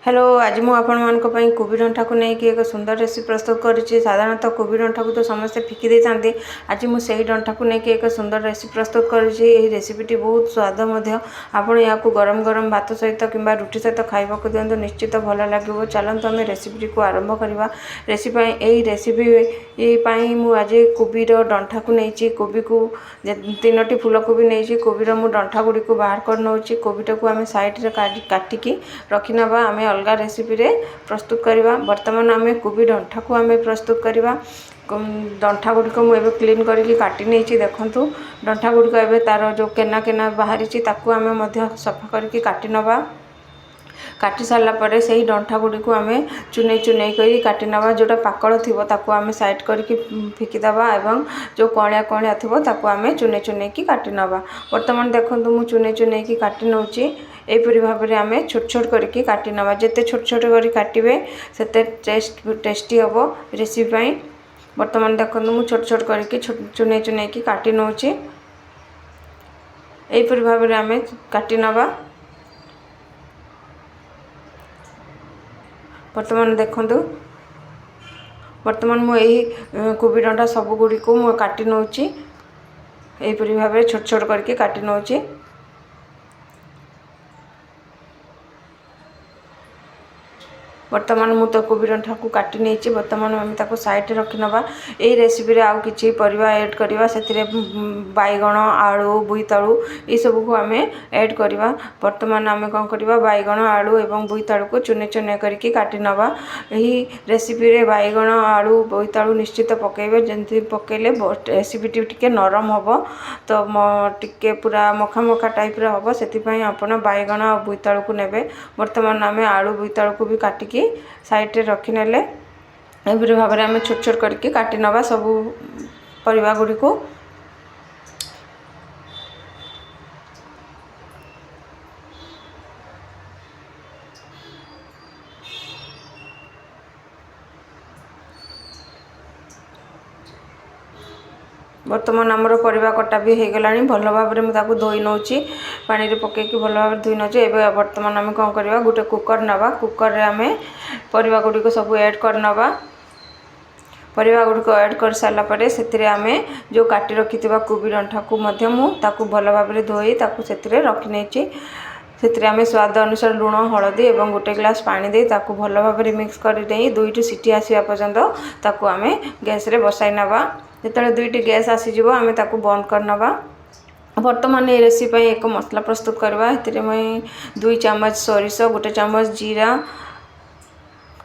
Hello आज मु आपण मान कोबी डंठा को लेकिन एक सुंदर रेसिपी प्रस्तुत करुच्ची। साधारणतः कोबी डंठा को तो समस्ते फिकी दे था। आज मुझे से डंठा को लेकिन एक सुंदर रेसिपी प्रस्तुत करुच्ची। रेसिपीटी बहुत स्वाद आपण या गरम गरम भात सहित कि रुटी सहित खाइबा दिंतु निश्चित भल लगे। चलते आम रेसिपी को आरंभ करवा। रेसिपी आज कोबी डंठा को नहीं कोबी को 3टी फूलकोबी नहीं कोबीर मु डंठा गुड़ी को बाहर कर नौ कोबीटा को आम सैड्रे काटिकी रखिनवा आम अलग रेसिपी रे प्रस्तुत करवा। वर्तमान आम कोबी डंठा को आम प्रस्तुत करवा। डंठा गुड़िक मुझे क्लीन करके काटी नहीं देखु डंठा गुड़िक एवं तार जो केना केना बाहरी आम सफा करके काटी नवा। काटी सारापर से ही डंठा गुड़ी को आम चुने चुने कर काटी नवा। जोटा पाकल थी आम साइड करके फिकीदवा एवं जो कलिया कलिया थी आम चुने चुने की काटी नवा। वर्तमान देखो मु चुने चुने की काटी नौची यहपरी भाव में आम छोट छोट करके काटी नवा। जिते छोट छोट कर काटे से टेस्टी हम रेसिपी। वर्तमान देखो मु छोट छोट करके चुने चुने की काटी नौची यहपरी भाव में आम काटी नवा। वर्तमान देखु वर्तमान मुझे कोबी डंठा सब गुड़ी को मु काटी नौची यहपरी भाव में छोट छोट करके काटी नौची। वर्तमान मुझे कोबी डंठा को काटी नहीं वर्तमान आम साइड रखी नवा। यही रेसिपी आउ कि परिवा ऐड करवा से बैगण आलू बोईतालू ये सब को आम ऐड करवा। वर्तमान आम कौन करवा बैगण आलू एवं बोईतालू को चुने चुने करके काटी नवा। यही रेसिपी रे बैगण आलू बोईतालू निश्चित पकेबे जंती पकेले रेसिपी टिके नरम हम तो टिके पूरा मखा मखा टाइप रे हम से आपण बैगण और बोईतालू को नेबे। वर्तमान आम आलू बोईतालू को भी काटिकी साइड रे रखी नेले एपरी भाव में आम छोट छोट करके काटी नवा सबू परिवा गुड़ी को। वर्तमान आमर परिवा कटा भी हो गला भल भाव में मुझे धोई नौची पानी पकईकि भल भाव धोई नौची। एवं वर्तमान आम कौन करवा गोटे कुकर नवा। कुकर रे आम परिवा गुड़ी को सब ऐड कर नवा। परिवा गुड़ी को ऐड कर सारापर से आम जो काटी रखि कोबी डंठा को भल भाव में धोई से रखी नहीं से आम स्वाद अनुसार लुण हलदी और गोटे ग्लास पानी दे भल भाव में मिक्स कर 2टी सीटी आसवा पर्यंत आम गैस रे बसाई नवा। जिते 2टी गैस आसीज आम बंद कर नवा। वर्तमान ये रेसिपी एक मसला प्रस्तुत करवा। मुई 2 चामच सोरिष गोटे चामच जीरा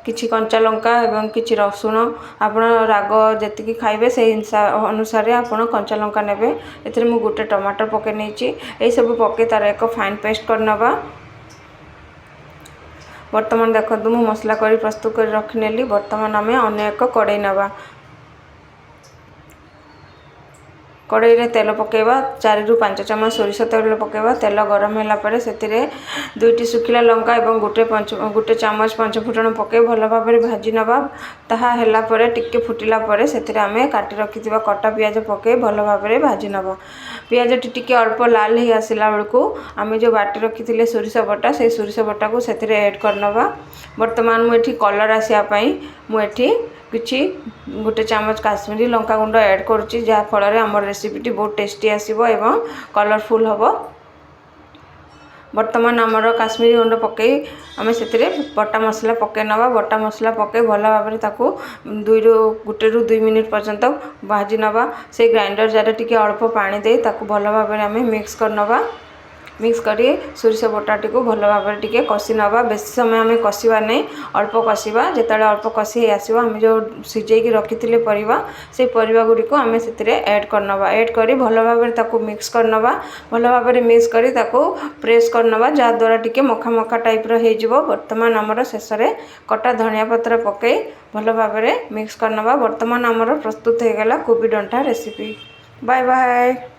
किछि कंचा लंका एवं किछि रसुण आपण राग जेतिकी खाइबे से अनुसार आपण कंचा लंका नेबे। एथिरे मु गोटे टमाटर पके नेछि एई सब पके तार एक फाइन पेस्ट कर नवा। वर्तमान देखो मु मसला करी प्रस्तुत कर रखि नेली। वर्तमान आम अन्य एक कड़ाई नवा। कड़ाई रे तेल पकेवा 4 ରୁ 5 चामच सोरिष तेल पकेवा। तेल गरम होला से 2टी सुखिला लंका और गोटे चामच पंचफुटन पके भल भाव में भाजी नवा। ताहा हैला परे टिके फुटिला परे से आम काटी रखिथिबा कटा पियाज पके भल भाव में भाजी नवा। पियाज टिके अल्प लाल ही आसिला बेलू आम जो बाटी रखी सोरिष बटा से सोरिष बटा को से ऐड कर नवा। वर्तमान मुझे कलर आसापी मुझे किछि गोटे चामच काश्मीरी लंका गुंड ऐड करुच्ची जहाँ फल आमर रेसिपीटी बहुत टेस्टी आसीबो एवं कलरफुल हम। वर्तमान आमर काश्मीरी गुंड पकई आम से बटा मसला पके नवा। बटा मसला पके भल भाव में 1 ରୁ 2 मिनिट पर्यंत भाजी नवा। से ग्राइंडर जार टिके अल्प पानी दे भल भाव में आम मिक्स कर नवा। मिक्स करी सोरिष बटाटी को भल भाव में टिके कषि नवा। बेसी समय आम कषिबा नहीं अल्प कषिबा। जितेबाला अल्प कषि आसो आम जो सिझेकी रखी परिवा से परिवा गुड़ी को आम से ऐड कर नवा। ऐड करी भल भाव में मिक्स कर नवा। भल भाव में मिक्स करी प्रेस कर नवा जहाँद्वारा टिके मखा मखा टाइप हो। वर्तमान आमर शेष में कटा धनिया पत्र पकई भल भाव में मिक्स कर नवा। वर्तमान आमर प्रस्तुत हो गला कोबी डंठा रेसिपी। Bye bye.